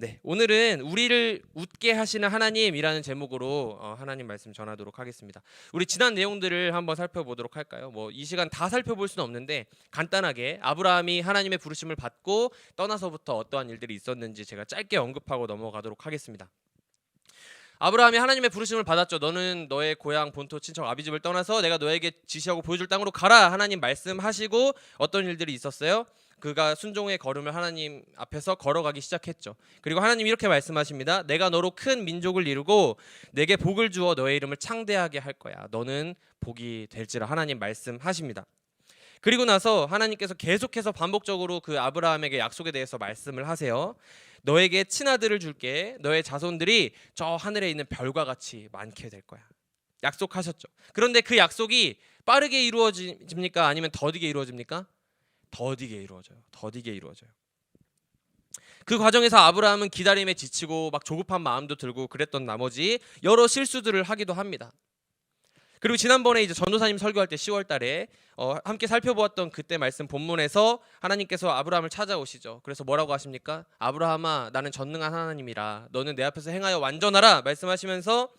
네, 오늘은 우리를 웃게 하시는 하나님이라는 제목으로 하나님 말씀 전하도록 하겠습니다. 우리 지난 내용들을 한번 살펴보도록 할까요? 뭐 이 시간 다 살펴볼 수는 없는데 간단하게 아브라함이 하나님의 부르심을 받고 떠나서부터 어떠한 일들이 있었는지 제가 짧게 언급하고 넘어가도록 하겠습니다. 아브라함이 하나님의 부르심을 받았죠. 너는 너의 고향 본토 친척 아비집을 떠나서 내가 너에게 지시하고 보여줄 땅으로 가라. 하나님 말씀하시고 어떤 일들이 있었어요? 그가 순종의 걸음을 하나님 앞에서 걸어가기 시작했죠. 그리고 하나님 이렇게 말씀하십니다. 내가 너로 큰 민족을 이루고 내게 복을 주어 너의 이름을 창대하게 할 거야. 너는 복이 될지라 하나님 말씀하십니다. 그리고 나서 하나님께서 계속해서 반복적으로 그 아브라함에게 약속에 대해서 말씀을 하세요. 너에게 친아들을 줄게. 너의 자손들이 저 하늘에 있는 별과 같이 많게 될 거야. 약속하셨죠. 그런데 그 약속이 빠르게 이루어집니까? 아니면 더디게 이루어집니까? 더디게 이루어져요. 더디게 이루어져요. 그 과정에서 아브라함은 기다림에 지치고 막 조급한 마음도 들고 그랬던 나머지 여러 실수들을 하기도 합니다. 그리고 지난번에 이제 전도사님 설교할 때 10월 달에 함께 살펴보았던 그때 말씀 본문에서 하나님께서 아브라함을 찾아오시죠. 그래서 뭐라고 하십니까? 아브라함아, 나는 전능한 하나님이라 너는 내 앞에서 행하여 완전하라 말씀하시면서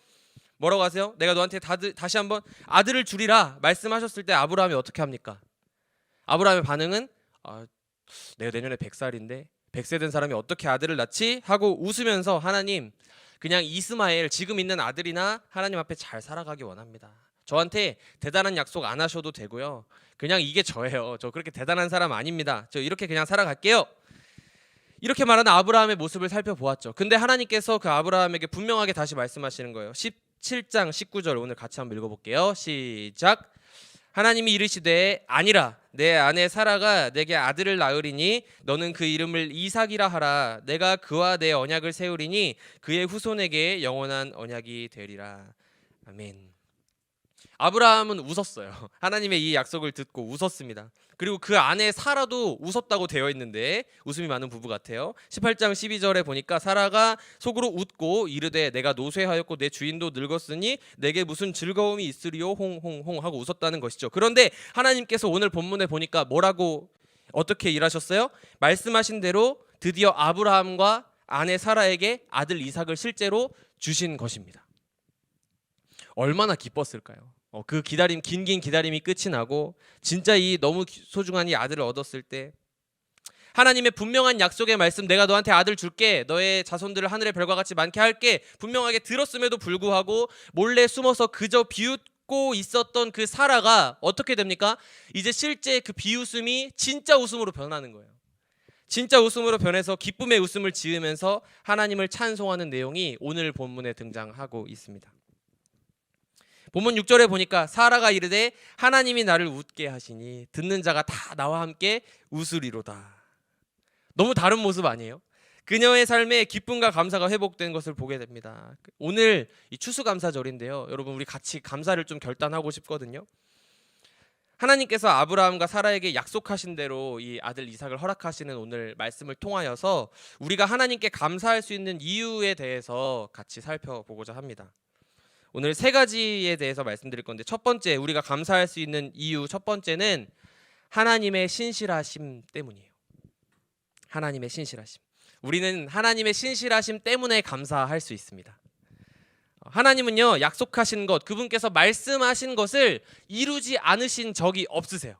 뭐라고 하세요? 내가 너한테 다시 한번 아들을 주리라 말씀하셨을 때 아브라함이 어떻게 합니까? 아브라함의 반응은 내가 내년에 100살인데 100세 된 사람이 어떻게 아들을 낳지? 하고 웃으면서 하나님, 그냥 이스마엘 지금 있는 아들이나 하나님 앞에 잘 살아가기 원합니다. 저한테 대단한 약속 안 하셔도 되고요. 그냥 이게 저예요. 저 그렇게 대단한 사람 아닙니다. 저 이렇게 그냥 살아갈게요. 이렇게 말하는 아브라함의 모습을 살펴보았죠. 근데 하나님께서 그 아브라함에게 분명하게 다시 말씀하시는 거예요. 17장 19절 오늘 같이 한번 읽어볼게요. 시작. 하나님이 이르시되 아니라 내 아내 사라가 내게 아들을 낳으리니 너는 그 이름을 이삭이라 하라. 내가 그와 내 언약을 세우리니 그의 후손에게 영원한 언약이 되리라. 아멘. 아브라함은 웃었어요. 하나님의 이 약속을 듣고 웃었습니다. 그리고 그 아내 사라도 웃었다고 되어 있는데 웃음이 많은 부부 같아요. 18장 12절에 보니까 사라가 속으로 웃고 이르되 내가 노쇠하였고 내 주인도 늙었으니 내게 무슨 즐거움이 있으리요 홍홍홍 하고 웃었다는 것이죠. 그런데 하나님께서 오늘 본문에 보니까 뭐라고 어떻게 일하셨어요? 말씀하신 대로 드디어 아브라함과 아내 사라에게 아들 이삭을 실제로 주신 것입니다. 얼마나 기뻤을까요? 그 기다림, 긴 기다림이 끝이 나고 진짜 이 너무 소중한 이 아들을 얻었을 때 하나님의 분명한 약속의 말씀, 내가 너한테 아들 줄게, 너의 자손들을 하늘의 별과 같이 많게 할게, 분명하게 들었음에도 불구하고 몰래 숨어서 그저 비웃고 있었던 그 사라가 어떻게 됩니까? 이제 실제 그 비웃음이 진짜 웃음으로 변하는 거예요. 진짜 웃음으로 변해서 기쁨의 웃음을 지으면서 하나님을 찬송하는 내용이 오늘 본문에 등장하고 있습니다. 본문 6절에 보니까 사라가 이르되 하나님이 나를 웃게 하시니 듣는 자가 다 나와 함께 웃으리로다. 너무 다른 모습 아니에요? 그녀의 삶에 기쁨과 감사가 회복된 것을 보게 됩니다. 오늘 이 추수감사절인데요. 여러분 우리 같이 감사를 좀 결단하고 싶거든요. 하나님께서 아브라함과 사라에게 약속하신 대로 이 아들 이삭을 허락하시는 오늘 말씀을 통하여서 우리가 하나님께 감사할 수 있는 이유에 대해서 같이 살펴보고자 합니다. 오늘 세 가지에 대해서 말씀드릴 건데 첫 번째 우리가 감사할 수 있는 이유 첫 번째는 하나님의 신실하심 때문이에요. 하나님의 신실하심. 우리는 하나님의 신실하심 때문에 감사할 수 있습니다. 하나님은요 약속하신 것, 그분께서 말씀하신 것을 이루지 않으신 적이 없으세요.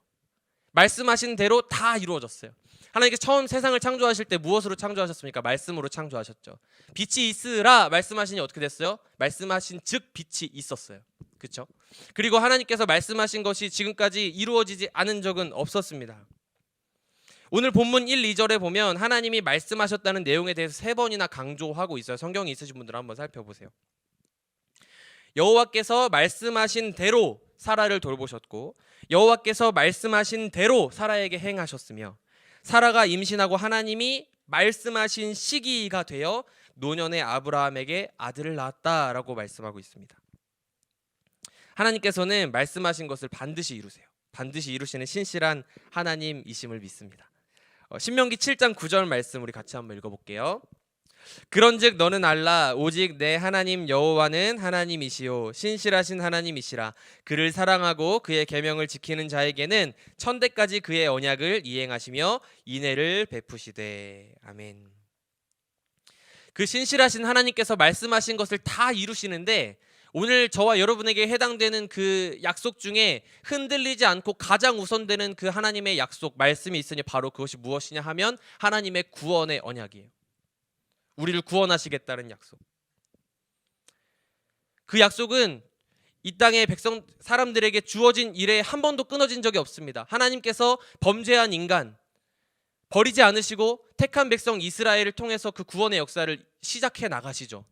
말씀하신 대로 다 이루어졌어요. 하나님께서 처음 세상을 창조하실 때 무엇으로 창조하셨습니까? 말씀으로 창조하셨죠. 빛이 있으라 말씀하시니 어떻게 됐어요? 말씀하신 즉 빛이 있었어요. 그렇죠? 그리고 하나님께서 말씀하신 것이 지금까지 이루어지지 않은 적은 없었습니다. 오늘 본문 1, 2절에 보면 하나님이 말씀하셨다는 내용에 대해서 3번이나 강조하고 있어요. 성경이 있으신 분들은 한번 살펴보세요. 여호와께서 말씀하신 대로 사라를 돌보셨고 여호와께서 말씀하신 대로 사라에게 행하셨으며 사라가 임신하고 하나님이 말씀하신 시기가 되어 노년의 아브라함에게 아들을 낳았다라고 말씀하고 있습니다. 하나님께서는 말씀하신 것을 반드시 이루세요. 반드시 이루시는 신실한 하나님이심을 믿습니다. 신명기 7장 9절 말씀 우리 같이 한번 읽어볼게요. 그런즉 너는 알라 오직 내 하나님 여호와는 하나님이시요 신실하신 하나님이시라. 그를 사랑하고 그의 계명을 지키는 자에게는 천대까지 그의 언약을 이행하시며 인애를 베푸시되. 아멘. 그 신실하신 하나님께서 말씀하신 것을 다 이루시는데 오늘 저와 여러분에게 해당되는 그 약속 중에 흔들리지 않고 가장 우선되는 그 하나님의 약속 말씀이 있으니 바로 그것이 무엇이냐 하면 하나님의 구원의 언약이에요. 우리를 구원하시겠다는 약속. 그 약속은 이 땅의 백성 사람들에게 주어진 일에 한 번도 끊어진 적이 없습니다. 하나님께서 범죄한 인간 버리지 않으시고 택한 백성 이스라엘을 통해서 그 구원의 역사를 시작해 나가시죠.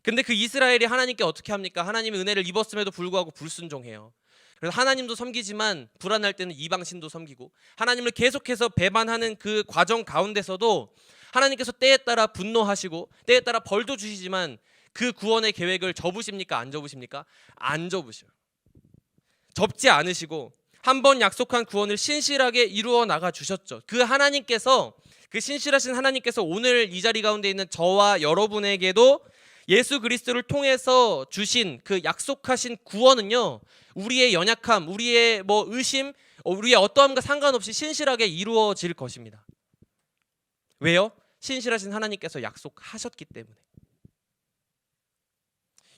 근데 그 이스라엘이 하나님께 어떻게 합니까? 하나님의 은혜를 입었음에도 불구하고 불순종해요. 그래서 하나님도 섬기지만 불안할 때는 이방신도 섬기고 하나님을 계속해서 배반하는 그 과정 가운데서도 하나님께서 때에 따라 분노하시고 때에 따라 벌도 주시지만 그 구원의 계획을 접으십니까? 안 접으십니까? 안 접으셔요. 접지 않으시고 한 번 약속한 구원을 신실하게 이루어 나가 주셨죠. 그 하나님께서, 그 신실하신 하나님께서 오늘 이 자리 가운데 있는 저와 여러분에게도 예수 그리스도를 통해서 주신 그 약속하신 구원은요, 우리의 연약함, 우리의 의심, 우리의 어떠함과 상관없이 신실하게 이루어질 것입니다. 왜요? 신실하신 하나님께서 약속하셨기 때문에.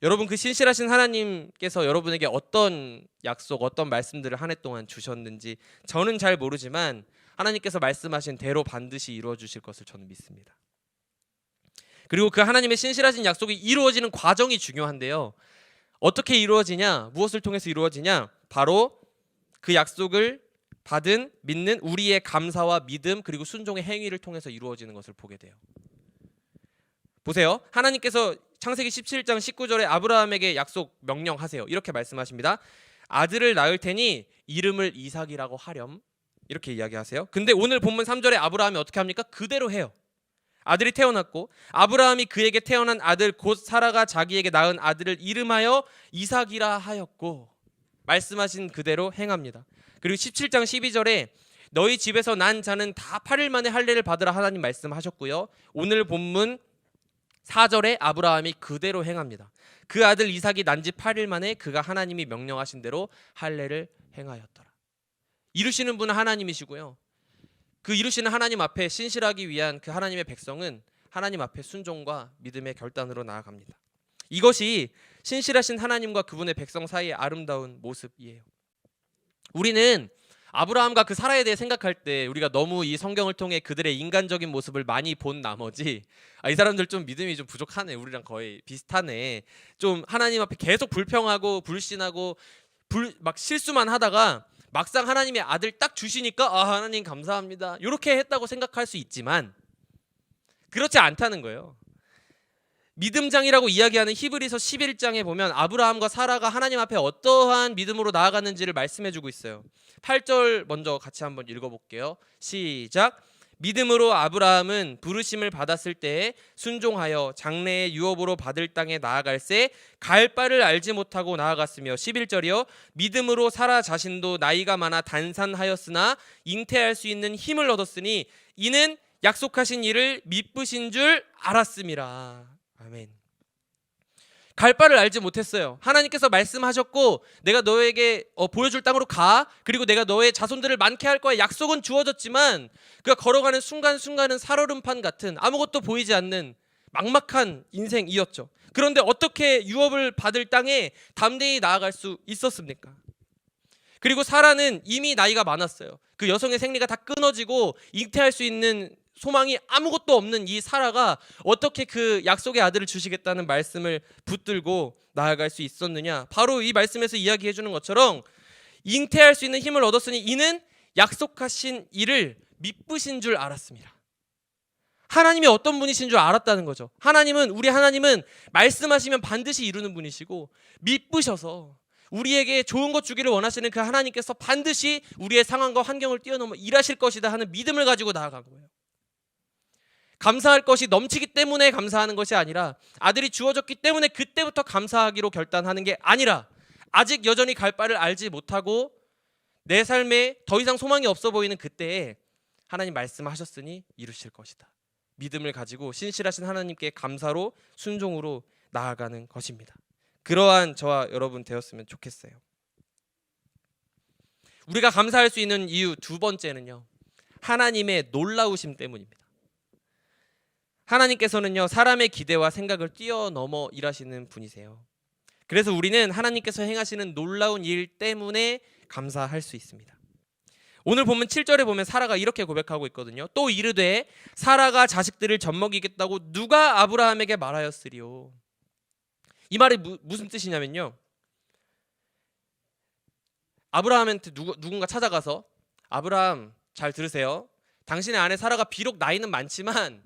여러분, 그 신실하신 하나님께서 여러분에게 어떤 약속, 어떤 말씀들을 한 해 동안 주셨는지 저는 잘 모르지만 하나님께서 말씀하신 대로 반드시 이루어 주실 것을 저는 믿습니다. 그리고 그 하나님의 신실하신 약속이 이루어지는 과정이 중요한데요. 어떻게 이루어지냐? 무엇을 통해서 이루어지냐? 바로 그 약속을 받은 믿는 우리의 감사와 믿음 그리고 순종의 행위를 통해서 이루어지는 것을 보게 돼요. 보세요. 하나님께서 창세기 17장 19절에 아브라함에게 약속 명령하세요. 이렇게 말씀하십니다. 아들을 낳을 테니 이름을 이삭이라고 하렴. 이렇게 이야기하세요. 근데 오늘 본문 3절에 아브라함이 어떻게 합니까? 그대로 해요. 아들이 태어났고 아브라함이 그에게 태어난 아들 곧 사라가 자기에게 낳은 아들을 이름하여 이삭이라 하였고 말씀하신 그대로 행합니다. 그리고 17장 12절에 너희 집에서 난 자는 다 8일 만에 할례를 받으라 하나님 말씀하셨고요. 오늘 본문 4절에 아브라함이 그대로 행합니다. 그 아들 이삭이 난 지 8일 만에 그가 하나님이 명령하신 대로 할례를 행하였더라. 이루시는 분은 하나님이시고요. 그 이루시는 하나님 앞에 신실하기 위한 그 하나님의 백성은 하나님 앞에 순종과 믿음의 결단으로 나아갑니다. 이것이 신실하신 하나님과 그분의 백성 사이의 아름다운 모습이에요. 우리는 아브라함과 그 사라에 대해 생각할 때 우리가 너무 이 성경을 통해 그들의 인간적인 모습을 많이 본 나머지 이 사람들 좀 믿음이 좀 부족하네, 우리랑 거의 비슷하네, 좀 하나님 앞에 계속 불평하고 불신하고 막 실수만 하다가 막상 하나님의 아들 딱 주시니까 하나님 감사합니다 이렇게 했다고 생각할 수 있지만 그렇지 않다는 거예요. 믿음장이라고 이야기하는 히브리서 11장에 보면 아브라함과 사라가 하나님 앞에 어떠한 믿음으로 나아갔는지를 말씀해주고 있어요. 8절 먼저 같이 한번 읽어볼게요. 시작. 믿음으로 아브라함은 부르심을 받았을 때에 순종하여 장래의 유업으로 받을 땅에 나아갈새 갈 바를 알지 못하고 나아갔으며 11절이요. 믿음으로 사라 자신도 나이가 많아 단산하였으나 잉태할 수 있는 힘을 얻었으니 이는 약속하신 일을 미쁘신 줄 알았음이라. 아멘. 갈 바를 알지 못했어요. 하나님께서 말씀하셨고 내가 너에게 보여줄 땅으로 가, 그리고 내가 너의 자손들을 많게 할 거야 약속은 주어졌지만 그가 걸어가는 순간순간은 살얼음판 같은 아무것도 보이지 않는 막막한 인생이었죠. 그런데 어떻게 유업을 받을 땅에 담대히 나아갈 수 있었습니까? 그리고 사라는 이미 나이가 많았어요. 그 여성의 생리가 다 끊어지고 잉태할 수 있는 소망이 아무것도 없는 이 사라가 어떻게 그 약속의 아들을 주시겠다는 말씀을 붙들고 나아갈 수 있었느냐? 바로 이 말씀에서 이야기해 주는 것처럼 잉태할 수 있는 힘을 얻었으니 이는 약속하신 일을 미쁘신 줄 알았습니다. 하나님이 어떤 분이신 줄 알았다는 거죠. 우리 하나님은 말씀하시면 반드시 이루는 분이시고 미쁘셔서 우리에게 좋은 것 주기를 원하시는 그 하나님께서 반드시 우리의 상황과 환경을 뛰어넘어 일하실 것이다 하는 믿음을 가지고 나아간 거예요. 감사할 것이 넘치기 때문에 감사하는 것이 아니라 아들이 주어졌기 때문에 그때부터 감사하기로 결단하는 게 아니라 아직 여전히 갈 바를 알지 못하고 내 삶에 더 이상 소망이 없어 보이는 그때에 하나님 말씀하셨으니 이루실 것이다. 믿음을 가지고 신실하신 하나님께 감사로 순종으로 나아가는 것입니다. 그러한 저와 여러분 되었으면 좋겠어요. 우리가 감사할 수 있는 이유 두 번째는요, 하나님의 놀라우심 때문입니다. 하나님께서는요, 사람의 기대와 생각을 뛰어넘어 일하시는 분이세요. 그래서 우리는 하나님께서 행하시는 놀라운 일 때문에 감사할 수 있습니다. 오늘 보면 7절에 보면 사라가 이렇게 고백하고 있거든요. 또 이르되 사라가 자식들을 젖먹이겠다고 누가 아브라함에게 말하였으리요. 이 말이 무슨 뜻이냐면요, 아브라함한테 누군가 찾아가서 아브라함 잘 들으세요. 당신의 아내 사라가 비록 나이는 많지만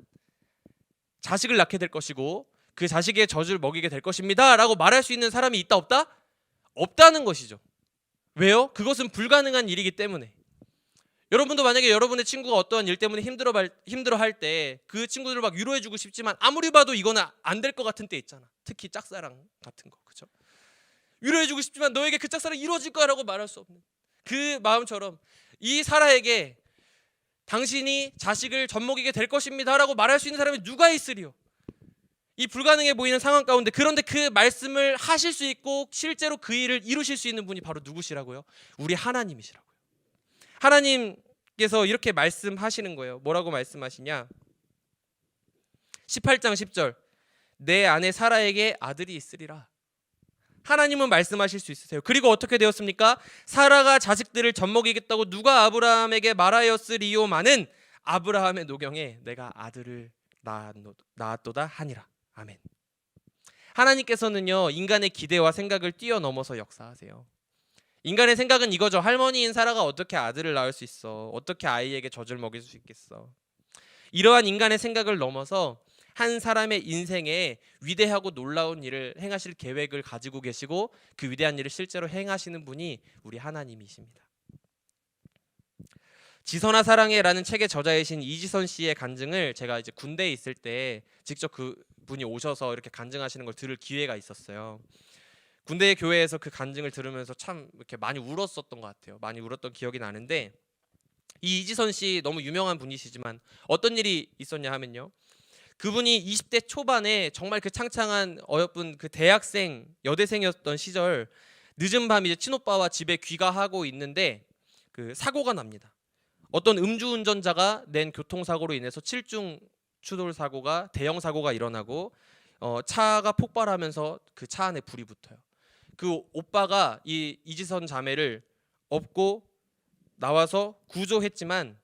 자식을 낳게 될 것이고 그 자식의 젖을 먹이게 될 것입니다 라고 말할 수 있는 사람이 있다 없다? 없다는 것이죠. 왜요? 그것은 불가능한 일이기 때문에. 여러분도 만약에 여러분의 친구가 어떠한 일 때문에 힘들어할 때 그 친구들을 막 위로해주고 싶지만 아무리 봐도 이거는 안 될 것 같은 때 있잖아. 특히 짝사랑 같은 거, 그렇죠? 위로해주고 싶지만 너에게 그 짝사랑이 이루어질 거라고 말할 수 없는 그 마음처럼 이 사라에게 당신이 자식을 젖먹이게 될 것입니다 라고 말할 수 있는 사람이 누가 있으리요? 이 불가능해 보이는 상황 가운데, 그런데 그 말씀을 하실 수 있고 실제로 그 일을 이루실 수 있는 분이 바로 누구시라고요? 우리 하나님이시라고요. 하나님께서 이렇게 말씀하시는 거예요. 뭐라고 말씀하시냐? 18장 10절, 내 아내 사라에게 아들이 있으리라. 하나님은 말씀하실 수 있으세요. 그리고 어떻게 되었습니까? 사라가 자식들을 젖먹이겠다고 누가 아브라함에게 말하였으리요마는 아브라함의 노경에 내가 아들을 낳았도다 하니라. 아멘. 하나님께서는요, 인간의 기대와 생각을 뛰어넘어서 역사하세요. 인간의 생각은 이거죠. 할머니인 사라가 어떻게 아들을 낳을 수 있어? 어떻게 아이에게 젖을 먹일 수 있겠어? 이러한 인간의 생각을 넘어서 한 사람의 인생에 위대하고 놀라운 일을 행하실 계획을 가지고 계시고 그 위대한 일을 실제로 행하시는 분이 우리 하나님이십니다. 지선아 사랑해라는 책의 저자이신 이지선 씨의 간증을 제가 이제 군대에 있을 때 직접 그분이 오셔서 이렇게 간증하시는 걸 들을 기회가 있었어요. 군대 교회에서 그 간증을 들으면서 참 이렇게 많이 울었었던 것 같아요. 많이 울었던 기억이 나는데, 이 이지선 씨 너무 유명한 분이시지만 어떤 일이 있었냐 하면요, 그분이 20대 초반에 정말 그 창창한 어여쁜 그 대학생 여대생이었던 시절, 늦은 밤 이제 친오빠와 집에 귀가하고 있는데 그 사고가 납니다. 어떤 음주운전자가 낸 교통사고로 인해서 7중 추돌 사고가, 대형 사고가 일어나고 차가 폭발하면서 그 차 안에 불이 붙어요. 그 오빠가 이 이지선 자매를 업고 나와서 구조했지만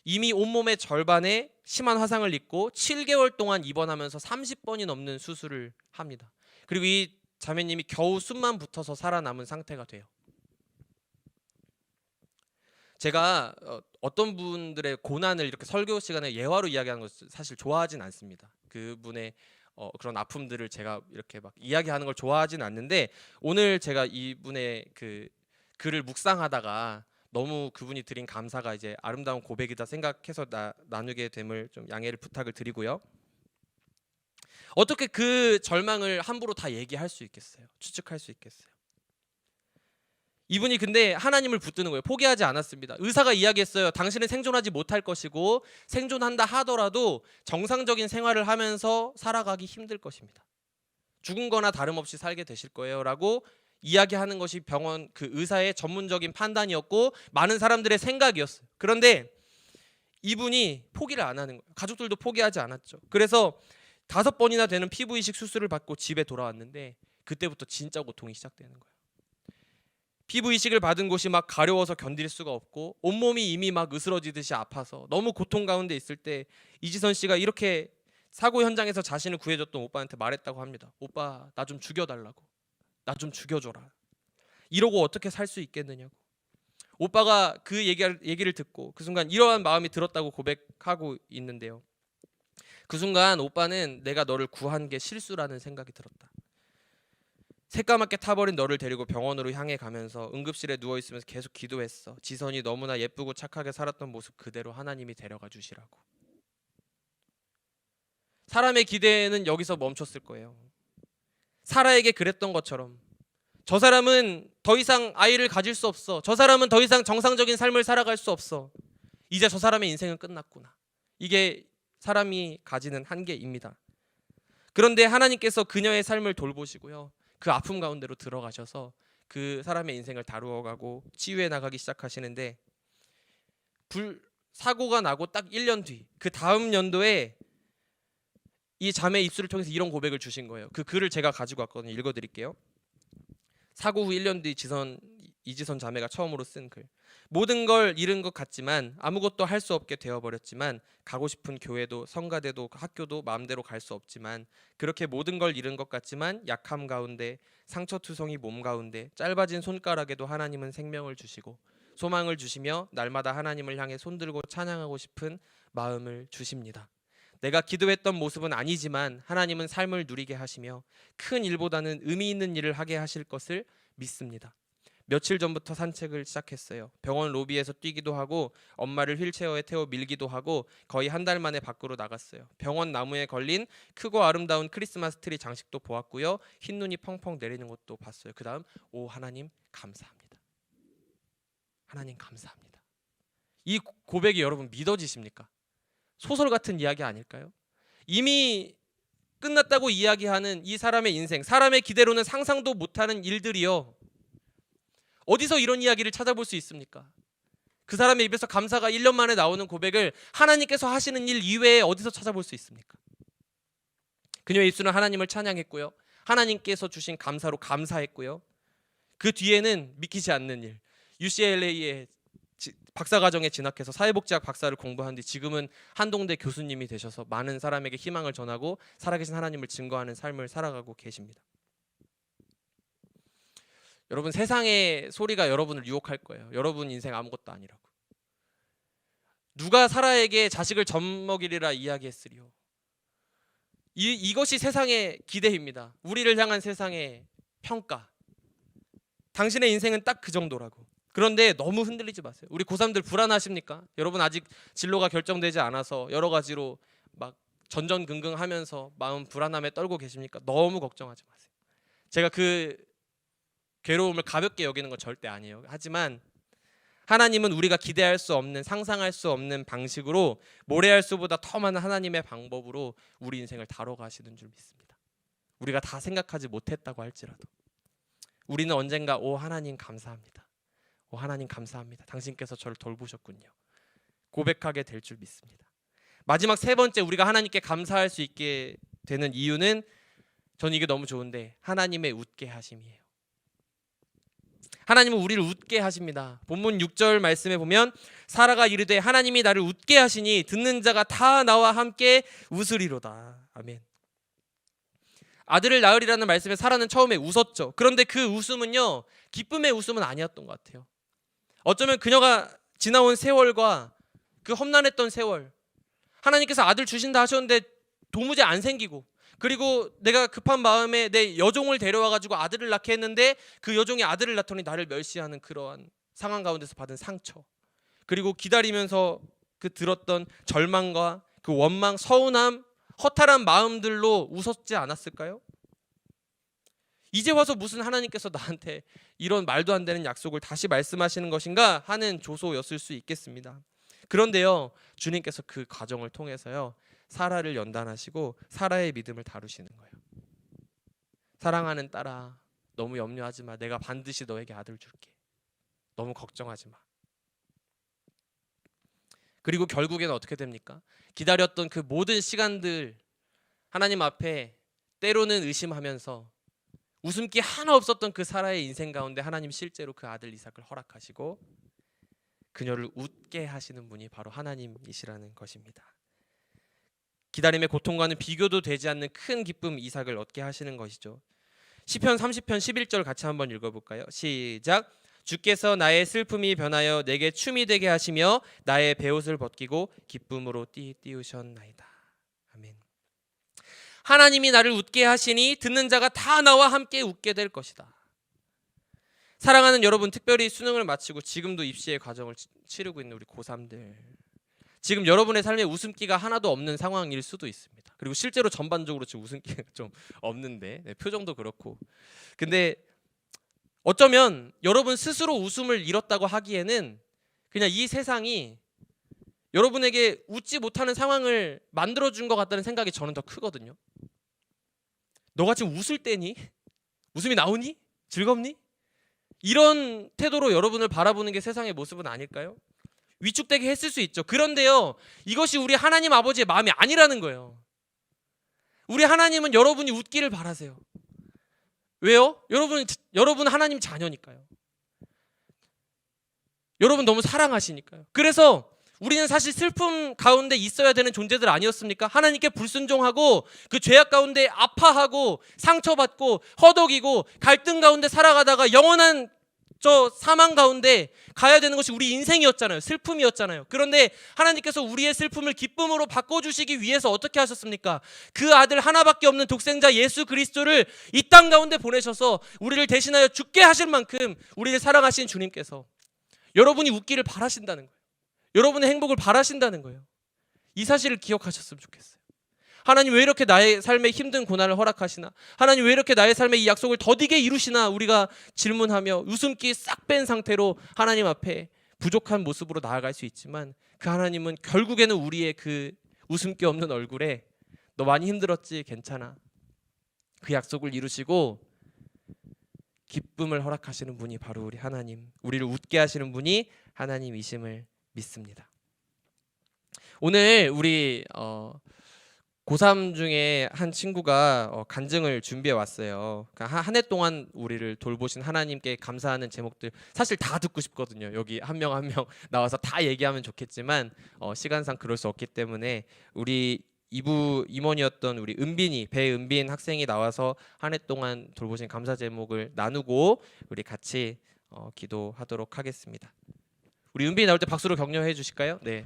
이미 온몸의 절반에 심한 화상을 입고 7개월 동안 입원하면서 30번이 넘는 수술을 합니다. 그리고 이 자매님이 겨우 숨만 붙어서 살아남은 상태가 돼요. 제가 어떤 분들의 고난을 이렇게 설교 시간에 예화로 이야기하는 것을 사실 좋아하진 않습니다. 그분의 그런 아픔들을 제가 이렇게 막 이야기하는 걸 좋아하진 않는데, 오늘 제가 이분의 그 글을 묵상하다가 너무 그분이 드린 감사가 이제 아름다운 고백이다 생각해서 나누게 됨을 좀 양해를 부탁을 드리고요. 어떻게 그 절망을 함부로 다 얘기할 수 있겠어요? 추측할 수 있겠어요? 이분이 근데 하나님을 붙드는 거예요. 포기하지 않았습니다. 의사가 이야기했어요. 당신은 생존하지 못할 것이고 생존한다 하더라도 정상적인 생활을 하면서 살아가기 힘들 것입니다. 죽은 거나 다름없이 살게 되실 거예요 라고 이야기하는 것이 병원 그 의사의 전문적인 판단이었고 많은 사람들의 생각이었어요. 그런데 이분이 포기를 안 하는 거예요. 가족들도 포기하지 않았죠. 그래서 5번이나 되는 피부 이식 수술을 받고 집에 돌아왔는데 그때부터 진짜 고통이 시작되는 거예요. 피부 이식을 받은 곳이 막 가려워서 견딜 수가 없고 온몸이 이미 막 으스러지듯이 아파서 너무 고통 가운데 있을 때 이지선 씨가 이렇게 사고 현장에서 자신을 구해줬던 오빠한테 말했다고 합니다. 오빠, 나 좀 죽여달라고. 나 좀 죽여줘라. 이러고 어떻게 살 수 있겠느냐고. 오빠가 그 얘기를 듣고 그 순간 이러한 마음이 들었다고 고백하고 있는데요. 그 순간 오빠는 내가 너를 구한 게 실수라는 생각이 들었다. 새까맣게 타버린 너를 데리고 병원으로 향해 가면서 응급실에 누워있으면서 계속 기도했어. 지선이 너무나 예쁘고 착하게 살았던 모습 그대로 하나님이 데려가 주시라고. 사람의 기대는 여기서 멈췄을 거예요. 사라에게 그랬던 것처럼 저 사람은 더 이상 아이를 가질 수 없어. 저 사람은 더 이상 정상적인 삶을 살아갈 수 없어. 이제 저 사람의 인생은 끝났구나. 이게 사람이 가지는 한계입니다. 그런데 하나님께서 그녀의 삶을 돌보시고요, 그 아픔 가운데로 들어가셔서 그 사람의 인생을 다루어가고 치유해 나가기 시작하시는데, 사고가 나고 딱 1년 뒤 그 다음 연도에 이 자매의 입술을 통해서 이런 고백을 주신 거예요. 그 글을 제가 가지고 왔거든요. 읽어드릴게요. 사고 후 1년 뒤 이지선 자매가 처음으로 쓴 글. 모든 걸 잃은 것 같지만 아무것도 할 수 없게 되어버렸지만 가고 싶은 교회도 성가대도 학교도 마음대로 갈 수 없지만 그렇게 모든 걸 잃은 것 같지만 약함 가운데 상처투성이 몸 가운데 짧아진 손가락에도 하나님은 생명을 주시고 소망을 주시며 날마다 하나님을 향해 손들고 찬양하고 싶은 마음을 주십니다. 내가 기도했던 모습은 아니지만 하나님은 삶을 누리게 하시며 큰 일보다는 의미 있는 일을 하게 하실 것을 믿습니다. 며칠 전부터 산책을 시작했어요. 병원 로비에서 뛰기도 하고 엄마를 휠체어에 태워 밀기도 하고 거의 한 달 만에 밖으로 나갔어요. 병원 나무에 걸린 크고 아름다운 크리스마스 트리 장식도 보았고요. 흰눈이 펑펑 내리는 것도 봤어요. 그 다음 오 하나님 감사합니다. 하나님 감사합니다. 이 고백이 여러분 믿어지십니까? 소설 같은 이야기 아닐까요? 이미 끝났다고 이야기하는 이 사람의 인생, 사람의 기대로는 상상도 못하는 일들이요. 어디서 이런 이야기를 찾아볼 수 있습니까? 그 사람의 입에서 감사가 1년 만에 나오는 고백을 하나님께서 하시는 일 이외에 어디서 찾아볼 수 있습니까? 그녀의 입술은 하나님을 찬양했고요. 하나님께서 주신 감사로 감사했고요. 그 뒤에는 믿기지 않는 일, UCLA의 박사과정에 진학해서 사회복지학 박사를 공부한 뒤 지금은 한동대 교수님이 되셔서 많은 사람에게 희망을 전하고 살아계신 하나님을 증거하는 삶을 살아가고 계십니다. 여러분 세상의 소리가 여러분을 유혹할 거예요. 여러분 인생 아무것도 아니라고. 누가 사라에게 자식을 젖먹이리라 이야기했으리요. 이것이 세상의 기대입니다. 우리를 향한 세상의 평가. 당신의 인생은 딱 그 정도라고. 그런데 너무 흔들리지 마세요. 우리 고3들 불안하십니까? 여러분 아직 진로가 결정되지 않아서 여러 가지로 막 전전긍긍하면서 마음 불안함에 떨고 계십니까? 너무 걱정하지 마세요. 제가 그 괴로움을 가볍게 여기는 건 절대 아니에요. 하지만 하나님은 우리가 기대할 수 없는, 상상할 수 없는 방식으로 모래알 수보다 더 많은 하나님의 방법으로 우리 인생을 다뤄가시는 줄 믿습니다. 우리가 다 생각하지 못했다고 할지라도 우리는 언젠가 오 하나님 감사합니다. 오 하나님 감사합니다. 당신께서 저를 돌보셨군요. 고백하게 될 줄 믿습니다. 마지막 세 번째 우리가 하나님께 감사할 수 있게 되는 이유는 저는 이게 너무 좋은데 하나님의 웃게 하심이에요. 하나님은 우리를 웃게 하십니다. 본문 6절 말씀에 보면 사라가 이르되 하나님이 나를 웃게 하시니 듣는 자가 다 나와 함께 웃으리로다. 아멘. 아들을 낳으리라는 말씀에 사라는 처음에 웃었죠. 그런데 그 웃음은요 기쁨의 웃음은 아니었던 것 같아요. 어쩌면 그녀가 지나온 세월과 그 험난했던 세월, 하나님께서 아들 주신다 하셨는데 도무지 안 생기고, 그리고 내가 급한 마음에 내 여종을 데려와가지고 아들을 낳게 했는데 그 여종이 아들을 낳더니 나를 멸시하는 그러한 상황 가운데서 받은 상처, 그리고 기다리면서 그 들었던 절망과 그 원망, 서운함, 허탈한 마음들로 웃었지 않았을까요? 이제 와서 무슨 하나님께서 나한테 이런 말도 안 되는 약속을 다시 말씀하시는 것인가 하는 조소였을 수 있겠습니다. 그런데요 주님께서 그 과정을 통해서요 사라를 연단하시고 사라의 믿음을 다루시는 거예요. 사랑하는 딸아, 너무 염려하지 마. 내가 반드시 너에게 아들 줄게. 너무 걱정하지 마. 그리고 결국에는 어떻게 됩니까? 기다렸던 그 모든 시간들 하나님 앞에 때로는 의심하면서 웃음기 하나 없었던 그 사라의 인생 가운데 하나님 실제로 그 아들 이삭을 허락하시고 그녀를 웃게 하시는 분이 바로 하나님이시라는 것입니다. 기다림의 고통과는 비교도 되지 않는 큰 기쁨 이삭을 얻게 하시는 것이죠. 시편 30편 11절 같이 한번 읽어볼까요? 시작. 주께서 나의 슬픔이 변하여 내게 춤이 되게 하시며 나의 베옷을 벗기고 기쁨으로 띄우셨나이다. 아멘. 하나님이 나를 웃게 하시니 듣는 자가 다 나와 함께 웃게 될 것이다. 사랑하는 여러분, 특별히 수능을 마치고 지금도 입시의 과정을 치르고 있는 우리 고3들, 지금 여러분의 삶에 웃음기가 하나도 없는 상황일 수도 있습니다. 그리고 실제로 전반적으로 지금 웃음기가 좀 없는데 표정도 그렇고, 근데 어쩌면 여러분 스스로 웃음을 잃었다고 하기에는 그냥 이 세상이 여러분에게 웃지 못하는 상황을 만들어준 것 같다는 생각이 저는 더 크거든요. 너가 지금 웃을 때니? 웃음이 나오니? 즐겁니? 이런 태도로 여러분을 바라보는 게 세상의 모습은 아닐까요? 위축되게 했을 수 있죠. 그런데요 이것이 우리 하나님 아버지의 마음이 아니라는 거예요. 우리 하나님은 여러분이 웃기를 바라세요. 왜요? 여러분 하나님 자녀니까요. 여러분 너무 사랑하시니까요. 그래서 우리는 사실 슬픔 가운데 있어야 되는 존재들 아니었습니까? 하나님께 불순종하고 그 죄악 가운데 아파하고 상처받고 허덕이고 갈등 가운데 살아가다가 영원한 저 사망 가운데 가야 되는 것이 우리 인생이었잖아요. 슬픔이었잖아요. 그런데 하나님께서 우리의 슬픔을 기쁨으로 바꿔주시기 위해서 어떻게 하셨습니까? 그 아들 하나밖에 없는 독생자 예수 그리스도를 이 땅 가운데 보내셔서 우리를 대신하여 죽게 하실 만큼 우리를 사랑하신 주님께서 여러분이 웃기를 바라신다는 거예요. 여러분의 행복을 바라신다는 거예요. 이 사실을 기억하셨으면 좋겠어요. 하나님 왜 이렇게 나의 삶에 힘든 고난을 허락하시나? 하나님 왜 이렇게 나의 삶에 이 약속을 더디게 이루시나? 우리가 질문하며 웃음기 싹 뺀 상태로 하나님 앞에 부족한 모습으로 나아갈 수 있지만 그 하나님은 결국에는 우리의 그 웃음기 없는 얼굴에 너 많이 힘들었지? 괜찮아. 그 약속을 이루시고 기쁨을 허락하시는 분이 바로 우리 하나님, 우리를 웃게 하시는 분이 하나님이심을 믿습니다. 오늘 우리 고3 중에 한 친구가 간증을 준비해 왔어요. 그러니까 한 해 동안 우리를 돌보신 하나님께 감사하는 제목들 사실 다 듣고 싶거든요. 여기 한 명 한 명 나와서 다 얘기하면 좋겠지만 시간상 그럴 수 없기 때문에 우리 이부 임원이었던 우리 배은빈 학생이 나와서 한 해 동안 돌보신 감사 제목을 나누고 우리 같이 기도하도록 하겠습니다. 우리 은빈이 나올 때 박수로 격려해 주실까요? 네.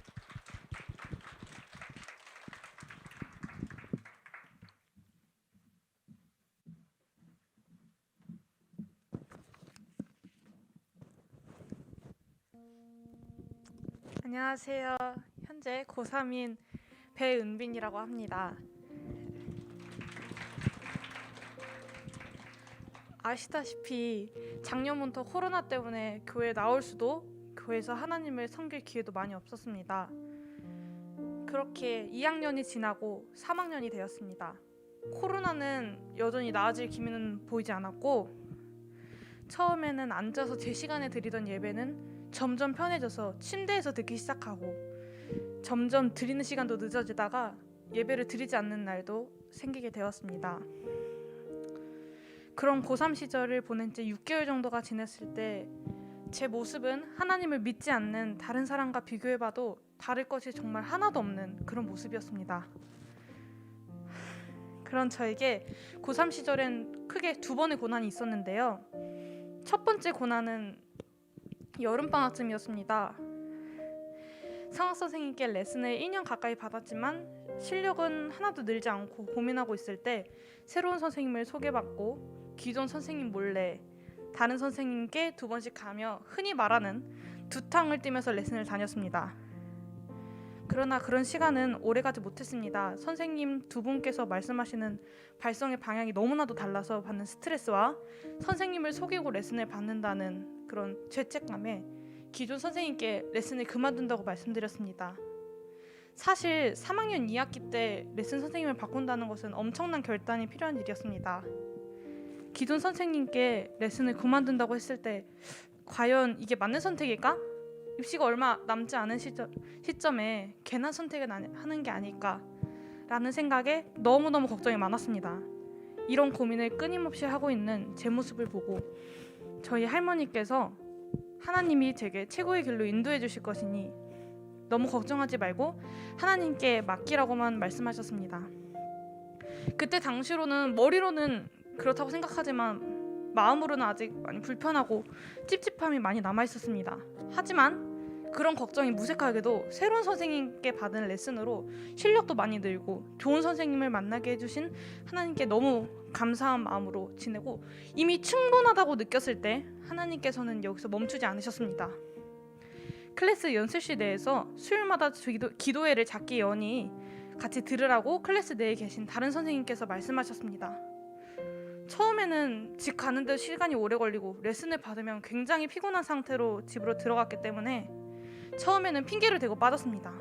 안녕하세요. 현재 고3인 배은빈이라고 합니다. 아시다시피 작년부터 코로나 때문에 교회에 나올 수도 교회에서 하나님을 섬길 기회도 많이 없었습니다. 그렇게 2학년이 지나고 3학년이 되었습니다. 코로나는 여전히 나아질 기미는 보이지 않았고 처음에는 앉아서 제 시간에 드리던 예배는 점점 편해져서 침대에서 듣기 시작하고 점점 드리는 시간도 늦어지다가 예배를 드리지 않는 날도 생기게 되었습니다. 그런 고3 시절을 보낸 지 6개월 정도가 지났을 때 제 모습은 하나님을 믿지 않는 다른 사람과 비교해봐도 다를 것이 정말 하나도 없는 그런 모습이었습니다. 그런 저에게 고3 시절엔 크게 2번의 고난이 있었는데요. 첫 번째 고난은 여름방학쯤이었습니다. 성악 선생님께 레슨을 2년 가까이 받았지만 실력은 하나도 늘지 않고 고민하고 있을 때 새로운 선생님을 소개받고 기존 선생님 몰래 다른 선생님께 2번씩 가며 흔히 말하는 두탕을 뛰면서 레슨을 다녔습니다. 그러나 그런 시간은 오래가지 못했습니다. 선생님 2분께서 말씀하시는 발성의 방향이 너무나도 달라서 받는 스트레스와 선생님을 속이고 레슨을 받는다는 그런 죄책감에 기존 선생님께 레슨을 그만둔다고 말씀드렸습니다. 사실 3학년 2학기 때 레슨 선생님을 바꾼다는 것은 엄청난 결단이 필요한 일이었습니다. 기존 선생님께 레슨을 그만둔다고 했을 때 과연 이게 맞는 선택일까? 입시가 얼마 남지 않은 시점에 괜한 선택을 하는 게 아닐까라는 생각에 너무너무 걱정이 많았습니다. 이런 고민을 끊임없이 하고 있는 제 모습을 보고 저희 할머니께서 하나님이 제게 최고의 길로 인도해 주실 것이니 너무 걱정하지 말고 하나님께 맡기라고만 말씀하셨습니다. 그때 당시로는 머리로는 그렇다고 생각하지만 마음으로는 아직 많이 불편하고 찝찝함이 많이 남아 있었습니다. 하지만 그런 걱정이 무색하게도 새로운 선생님께 받은 레슨으로 실력도 많이 늘고 좋은 선생님을 만나게 해주신 하나님께 너무 감사한 마음으로 지내고 이미 충분하다고 느꼈을 때 하나님께서는 여기서 멈추지 않으셨습니다. 클래스 연습실 내에서 수요일마다 기도회를 작게 여니 같이 들으라고 클래스 내에 계신 다른 선생님께서 말씀하셨습니다. 처음에는 집 가는데 시간이 오래 걸리고 레슨을 받으면 굉장히 피곤한 상태로 집으로 들어갔기 때문에 처음에는 핑계를 대고 빠졌습니다.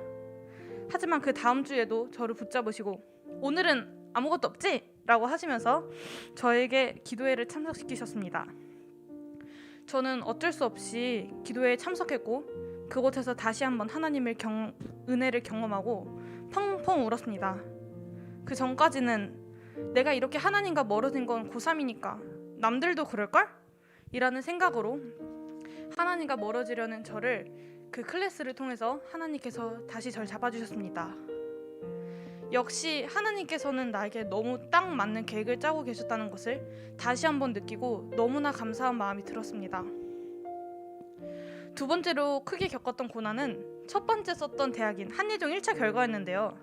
하지만 그 다음 주에도 저를 붙잡으시고 오늘은 아무것도 없지? 라고 하시면서 저에게 기도회를 참석시키셨습니다. 저는 어쩔 수 없이 기도회에 참석했고 그곳에서 다시 한번 하나님의 은혜를 경험하고 펑펑 울었습니다. 그 전까지는 내가 이렇게 하나님과 멀어진 건 고3이니까 남들도 그럴걸? 이라는 생각으로 하나님과 멀어지려는 저를 그 클래스를 통해서 하나님께서 다시 저를 잡아주셨습니다. 역시 하나님께서는 나에게 너무 딱 맞는 계획을 짜고 계셨다는 것을 다시 한번 느끼고 너무나 감사한 마음이 들었습니다. 두 번째로 크게 겪었던 고난은 첫 번째 썼던 대학인 한예종 1차 결과였는데요.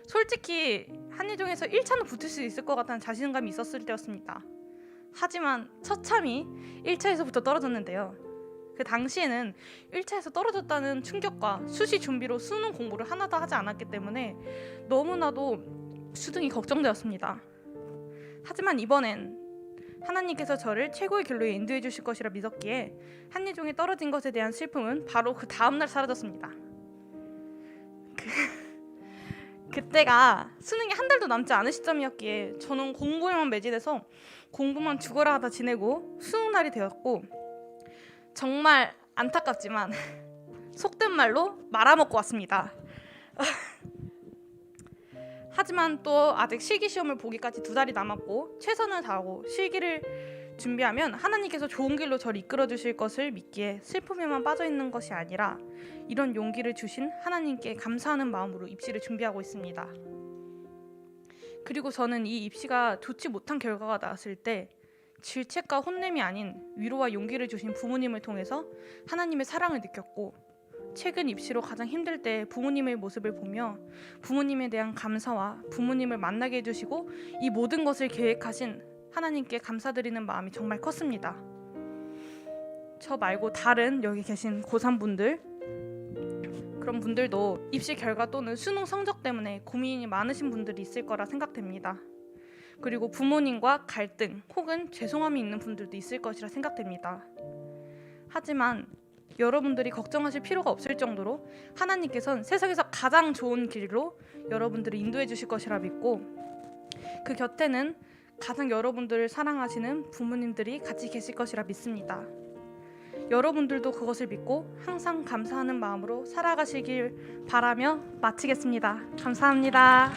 솔직히 한예종에서 1차는 붙을 수 있을 것 같다는 자신감이 있었을 때였습니다. 하지만 처참히 1차에서부터 떨어졌는데요. 그 당시에는 1차에서 떨어졌다는 충격과 수시 준비로 수능 공부를 하나도 하지 않았기 때문에 너무나도 수능이 걱정되었습니다. 하지만 이번엔 하나님께서 저를 최고의 길로 인도해 주실 것이라 믿었기에 한예종에 떨어진 것에 대한 슬픔은 바로 그 다음날 사라졌습니다. 그때가 수능이 한 달도 남지 않은 시점이었기에 저는 공부에만 매진해서 공부만 죽어라 하다 지내고 수능날이 되었고, 정말 안타깝지만 속된 말로 말아먹고 왔습니다. 하지만 또 아직 실기시험을 보기까지 2달이 남았고 최선을 다하고 실기를 준비하면 하나님께서 좋은 길로 저를 이끌어 주실 것을 믿기에 슬픔에만 빠져 있는 것이 아니라 이런 용기를 주신 하나님께 감사하는 마음으로 입시를 준비하고 있습니다. 그리고 저는 이 입시가 좋지 못한 결과가 나왔을 때 질책과 혼냄이 아닌 위로와 용기를 주신 부모님을 통해서 하나님의 사랑을 느꼈고, 최근 입시로 가장 힘들 때 부모님의 모습을 보며 부모님에 대한 감사와 부모님을 만나게 해주시고 이 모든 것을 계획하신 하나님께 감사드리는 마음이 정말 컸습니다. 저 말고 다른 여기 계신 고3분들, 그런 분들도 입시 결과 또는 수능 성적 때문에 고민이 많으신 분들이 있을 거라 생각됩니다. 그리고 부모님과 갈등 혹은 죄송함이 있는 분들도 있을 것이라 생각됩니다. 하지만 여러분들이 걱정하실 필요가 없을 정도로 하나님께서는 세상에서 가장 좋은 길로 여러분들을 인도해 주실 것이라 믿고, 그 곁에는 가장 여러분들을 사랑하시는 부모님들이 같이 계실 것이라 믿습니다. 여러분들도 그것을 믿고 항상 감사하는 마음으로 살아가시길 바라며 마치겠습니다. 감사합니다.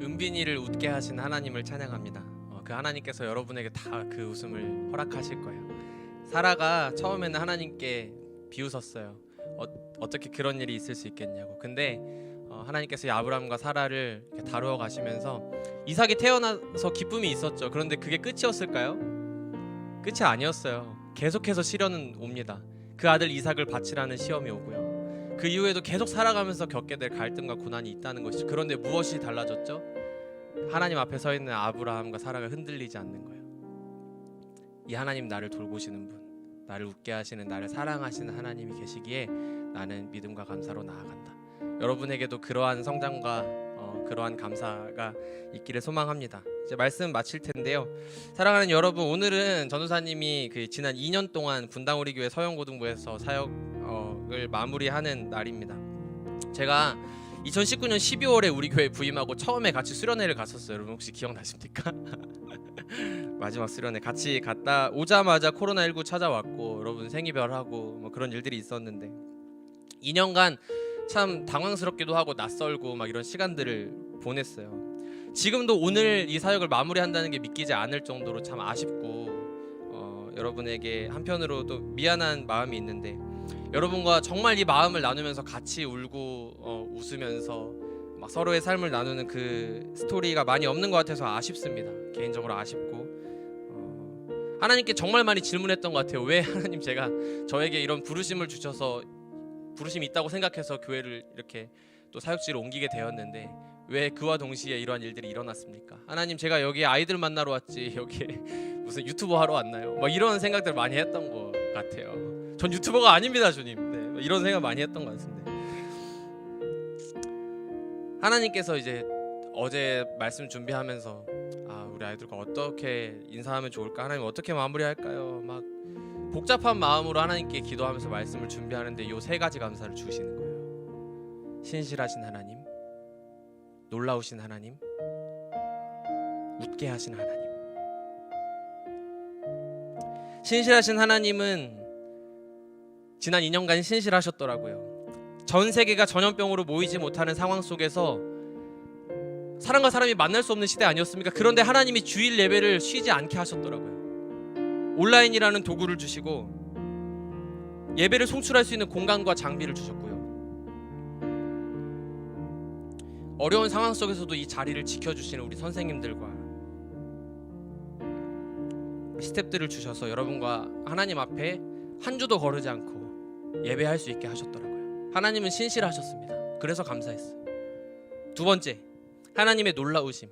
은빈이를 웃게 하신 하나님을 찬양합니다. 그 하나님께서 여러분에게 다 그 웃음을 허락하실 거예요. 사라가 처음에는 하나님께 비웃었어요. 어떻게 그런 일이 있을 수 있겠냐고. 근데 하나님께서 이 아브라함과 사라를 이렇게 다루어 가시면서 이삭이 태어나서 기쁨이 있었죠. 그런데 그게 끝이었을까요? 끝이 아니었어요. 계속해서 시련은 옵니다. 그 아들 이삭을 바치라는 시험이 오고요. 그 이후에도 계속 살아가면서 겪게 될 갈등과 고난이 있다는 것이죠. 그런데 무엇이 달라졌죠? 하나님 앞에 서 있는 아브라함과 사라가 흔들리지 않는 거예요. 이 하나님 나를 돌보시는 분, 나를 웃게 하시는, 나를 사랑하시는 하나님이 계시기에 나는 믿음과 감사로 나아간다. 여러분에게도 그러한 성장과 그러한 감사가 있기를 소망합니다. 이제 말씀 마칠 텐데요. 사랑하는 여러분, 오늘은 전도사님이 그 지난 2년 동안 분당우리교회 서영고등부에서 사역을 마무리하는 날입니다. 제가 2019년 12월에 우리 교회 부임하고 처음에 같이 수련회를 갔었어요. 여러분 혹시 기억나십니까? 마지막 수련회 같이 갔다 오자마자 코로나19 찾아왔고 여러분 생이별하고 뭐 그런 일들이 있었는데 2년간 참 당황스럽기도 하고 낯설고 막 이런 시간들을 보냈어요. 지금도 오늘 이 사역을 마무리한다는 게 믿기지 않을 정도로 참 아쉽고 여러분에게 한편으로도 미안한 마음이 있는데 여러분과 정말 이 마음을 나누면서 같이 울고 웃으면서 막 서로의 삶을 나누는 그 스토리가 많이 없는 것 같아서 아쉽습니다. 개인적으로 아쉽고 하나님께 정말 많이 질문했던 것 같아요. 왜 하나님 제가 저에게 이런 부르심을 주셔서 부르심이 있다고 생각해서 교회를 이렇게 또 사역지로 옮기게 되었는데 왜 그와 동시에 이러한 일들이 일어났습니까? 하나님 제가 여기에 아이들 만나러 왔지 여기에 무슨 유튜버 하러 왔나요? 막 이런 생각들 많이 했던 것 같아요. 전 유튜버가 아닙니다 주님. 네, 이런 생각 많이 했던 것 같은데 하나님께서 이제 어제 말씀 준비하면서 우리 아이들과 어떻게 인사하면 좋을까? 하나님 어떻게 마무리할까요? 막 복잡한 마음으로 하나님께 기도하면서 말씀을 준비하는데 요 3가지 감사를 주시는 거예요. 신실하신 하나님, 놀라우신 하나님, 웃게 하신 하나님. 신실하신 하나님은 지난 2년간 신실하셨더라고요. 전 세계가 전염병으로 모이지 못하는 상황 속에서 사람과 사람이 만날 수 없는 시대 아니었습니까? 그런데 하나님이 주일 예배를 쉬지 않게 하셨더라고요. 온라인이라는 도구를 주시고 예배를 송출할 수 있는 공간과 장비를 주셨고요. 어려운 상황 속에서도 이 자리를 지켜주시는 우리 선생님들과 스태프들을 주셔서 여러분과 하나님 앞에 한 주도 거르지 않고 예배할 수 있게 하셨더라고요. 하나님은 신실하셨습니다. 그래서 감사했어요. 두 번째, 하나님의 놀라우심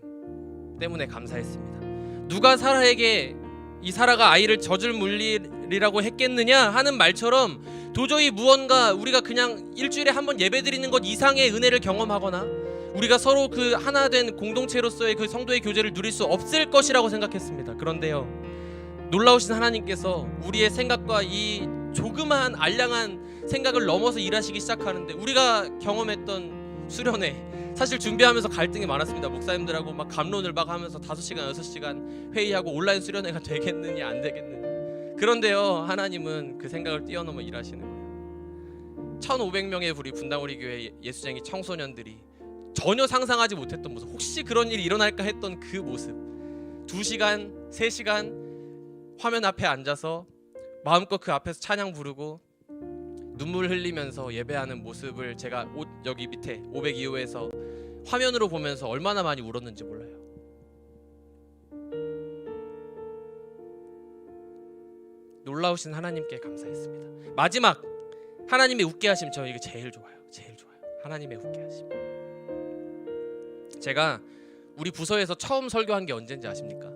때문에 감사했습니다. 누가 사라에게 이 사라가 아이를 젖을 물리라고 했겠느냐 하는 말처럼 도저히 무언가 우리가 그냥 일주일에 한 번 예배드리는 것 이상의 은혜를 경험하거나 우리가 서로 그 하나 된 공동체로서의 그 성도의 교제를 누릴 수 없을 것이라고 생각했습니다. 그런데요, 놀라우신 하나님께서 우리의 생각과 이 조그마한 알량한 생각을 넘어서 일하시기 시작하는데, 우리가 경험했던 수련회 사실 준비하면서 갈등이 많았습니다. 목사님들하고 막 감론을 막 하면서 5시간 6시간 회의하고 온라인 수련회가 되겠느냐 안 되겠느냐. 그런데요, 하나님은 그 생각을 뛰어넘어 일하시는 거예요. 1500명의 우리 분당우리 교회 예수쟁이 청소년들이 전혀 상상하지 못했던 모습, 혹시 그런 일이 일어날까 했던 그 모습, 2시간 3시간 화면 앞에 앉아서 마음껏 그 앞에서 찬양 부르고 눈물 흘리면서 예배하는 모습을 제가 여기 밑에 502호에서 화면으로 보면서 얼마나 많이 울었는지 몰라요. 놀라우신 하나님께 감사했습니다. 마지막, 하나님의 웃게 하심. 저 이거 제일 좋아요. 하나님의 웃게 하심. 제가 우리 부서에서 처음 설교한 게 언젠지 아십니까?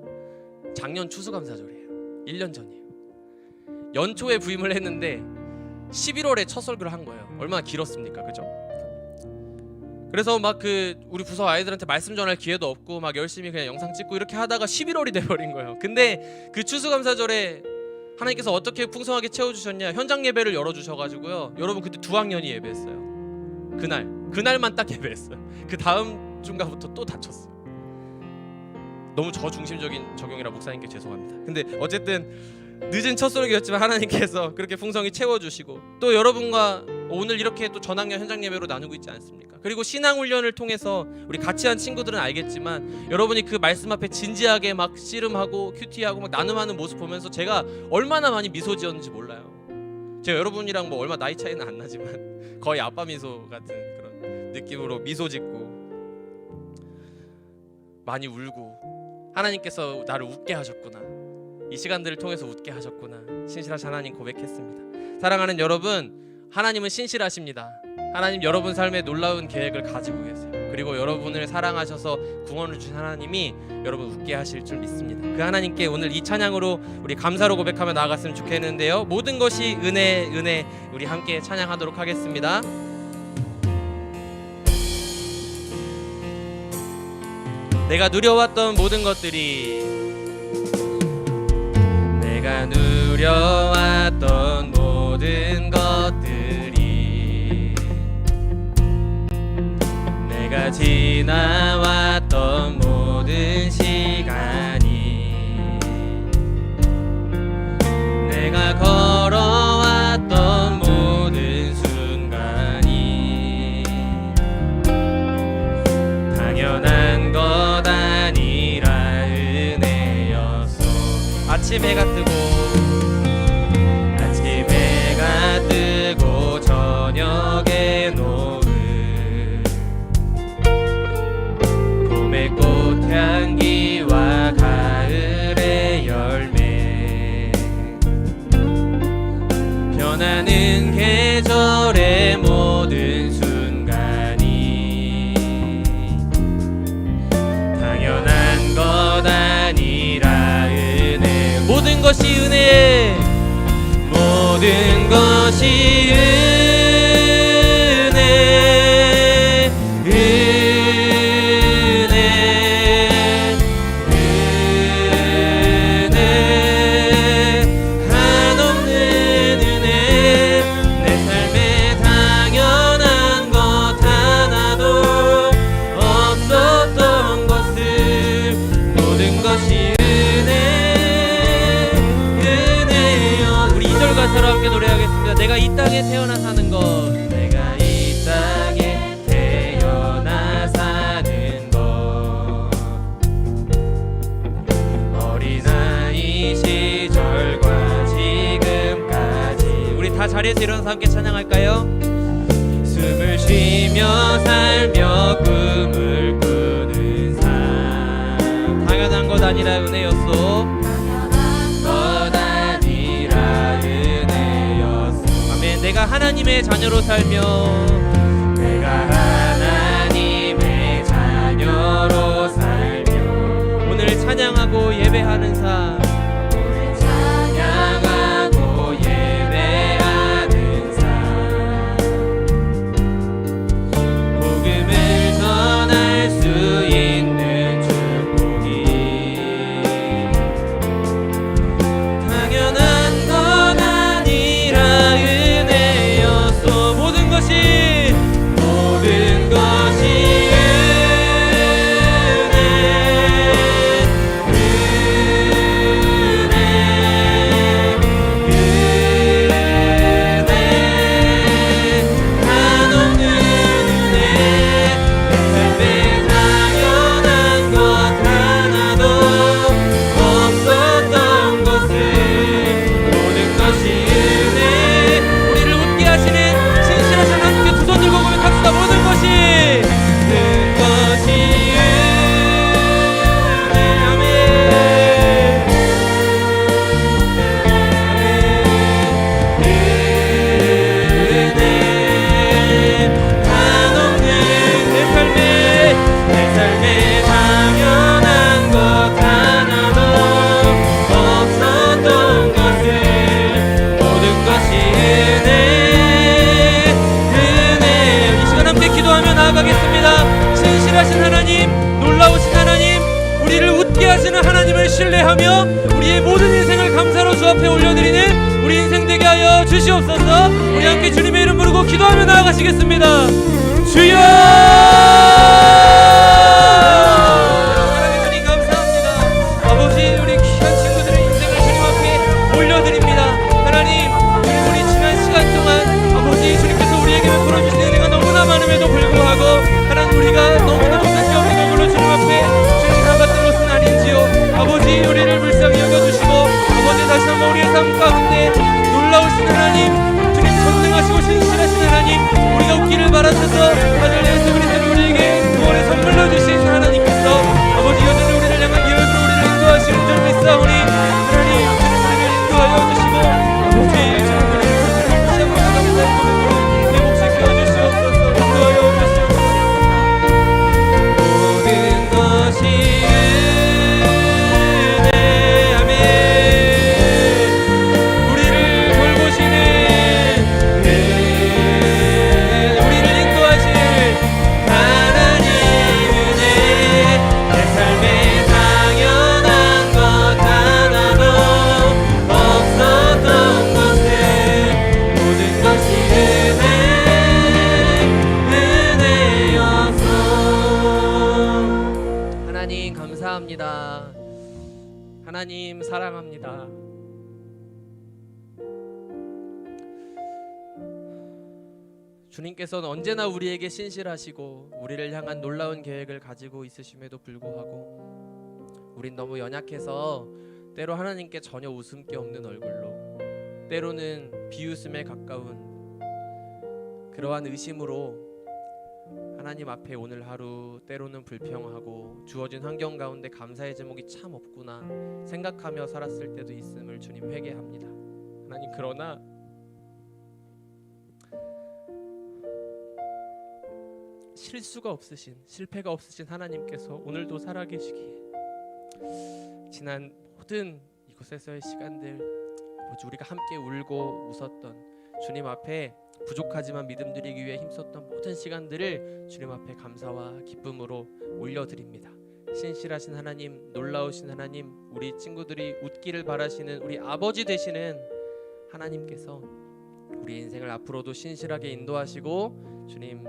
작년 추수감사절이에요. 1년 전이에요. 연초에 부임을 했는데 11월에 첫 설교를 한 거예요. 얼마나 길었습니까, 그죠? 그래서 막 우리 부서 아이들한테 말씀 전할 기회도 없고 막 열심히 그냥 영상 찍고 이렇게 하다가 11월이 돼버린 거예요. 근데 그 추수감사절에 하나님께서 어떻게 풍성하게 채워주셨냐, 현장 예배를 열어주셔가지고요, 여러분 그때 2학년이 예배했어요. 그날만 딱 예배했어요. 그 다음 중간부터 또 다쳤어요. 너무 저중심적인 적용이라 목사님께 죄송합니다. 근데 어쨌든 늦은 첫 설교였지만 하나님께서 그렇게 풍성히 채워주시고, 또 여러분과 오늘 이렇게 또 전학년 현장 예배로 나누고 있지 않습니까? 그리고 신앙훈련을 통해서 우리 같이 한 친구들은 알겠지만, 여러분이 그 말씀 앞에 진지하게 막 씨름하고 큐티하고 막 나눔하는 모습 보면서 제가 얼마나 많이 미소 지었는지 몰라요. 제가 여러분이랑 뭐 얼마 나이 차이는 안 나지만 거의 아빠 미소 같은 그런 느낌으로 미소 짓고 많이 울고, 하나님께서 나를 웃게 하셨구나, 이 시간들을 통해서 웃게 하셨구나, 신실하신 하나님 고백했습니다. 사랑하는 여러분, 하나님은 신실하십니다. 하나님 여러분 삶에 놀라운 계획을 가지고 계세요. 그리고 여러분을 사랑하셔서 구원을 주신 하나님이 여러분 웃게 하실 줄 믿습니다. 그 하나님께 오늘 이 찬양으로 우리 감사로 고백하며 나아갔으면 좋겠는데요, 모든 것이 은혜 우리 함께 찬양하도록 하겠습니다. 내가 누려왔던 모든 것들이, 내가 누려왔던 모든 것들이, 내가 지나왔던 모든 시간이, 내가 걸어왔던 모든 순간이 당연한 것 아니라 은혜였어. 아침 해가 뜨고 저녁에 노을, 봄의 꽃향기와 가을의 열매, 변하는 계절의 모든 순간이 당연한 것 아니라 은혜. 모든 것이 은혜, 모든 것이 내가 이 이 땅에 태어나 사는 것, 내가 이 땅에 태어나 사는 것, 어린아이 시절과 지금까지. 우리 다 자리에서 일어나서 함께 찬양할까요? 숨을 쉬며 살며 꿈을 꾸는 삶, 당연한 것 아니라 은혜였소. 내가 하나님의 자녀로 살며, 내가 하나님의 자녀로 살며, 오늘 찬양하고 예배하는 삶, 오늘 찬양하고 예배하는 삶, 복음을 전할 수 있는 축복이 당연한 것 아니라 모든 것이 신실하신 하나님, 놀라우신 하나님, 우리를 웃게 하시는 하나님을 신뢰하며 우리의 모든 인생을 감사로 주 앞에 올려드리는 우리 인생 되게 하여 주시옵소서. 우리 함께 주님의 이름 부르고 기도하며 나아가시겠습니다. 주여! 하나님 주님 감사합니다. 아버지, 우리 귀한 친구들의 인생을 주님 앞에 올려드립니다. 하나님, 우리 지난 시간 동안 아버지 주님께서 우리에게 베풀어 주신 은혜가 너무나 많음에도 불구하고 하나님, 우리가 너무나 못한 게 없는 걸로 주님 앞에 주님 나갔던 것은 아닌지요. 아버지, 우리를 불쌍히 여겨주시고 아버지 다시 한번 우리의 삶 가운데 놀라우신 하나님, 주님 전능하시고 신실하신 하나님, 우리가 웃기를 바라셔서 아들 예수 그리스도를 우리에게 구원의 선물로 주신 하나님께서 아버지 여전히 우리를 향한 예언으로 우리를 인도하시는 줄 믿사오니 하나님, 주님 우리를 인도하여 주시고 아버지 주님 우리를 다시 한번 감사의 고백으로 내 몫을 키워주시옵소서. 인도하여 주시옵소서. 모든 것이 감사합니다. 하나님 사랑합니다. 주님께서는 언제나 우리에게 신실하시고 우리를 향한 놀라운 계획을 가지고 있으심에도 불구하고 우린 너무 연약해서 때로 하나님께 전혀 웃음기 없는 얼굴로, 때로는 비웃음에 가까운 그러한 의심으로 하나님 앞에 오늘 하루 때로는 불평하고 주어진 환경 가운데 감사의 제목이 참 없구나 생각하며 살았을 때도 있음을 주님 회개합니다. 하나님, 그러나 실수가 없으신, 실패가 없으신 하나님께서 오늘도 살아계시기에 지난 모든 이곳에서의 시간들 아버지, 우리가 함께 울고 웃었던 주님 앞에 부족하지만 믿음 드리기 위해 힘썼던 모든 시간들을 주님 앞에 감사와 기쁨으로 올려드립니다. 신실하신 하나님, 놀라우신 하나님, 우리 친구들이 웃기를 바라시는 우리 아버지 되시는 하나님께서 우리 인생을 앞으로도 신실하게 인도하시고 주님,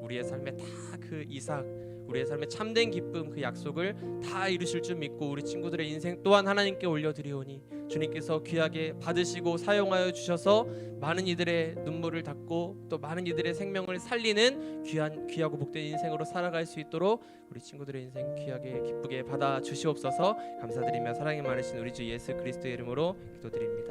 우리의 삶에 다 그 이삭, 우리의 삶에 참된 기쁨, 그 약속을 다 이루실 줄 믿고 우리 친구들의 인생 또한 하나님께 올려드리오니 주님께서 귀하게 받으시고 사용하여 주셔서 많은 이들의 눈물을 닦고 또 많은 이들의 생명을 살리는 귀하고 복된 인생으로 살아갈 수 있도록 우리 친구들의 인생 귀하게 기쁘게 받아 주시옵소서. 감사드리며 사랑이 많으신 우리 주 예수 그리스도의 이름으로 기도드립니다.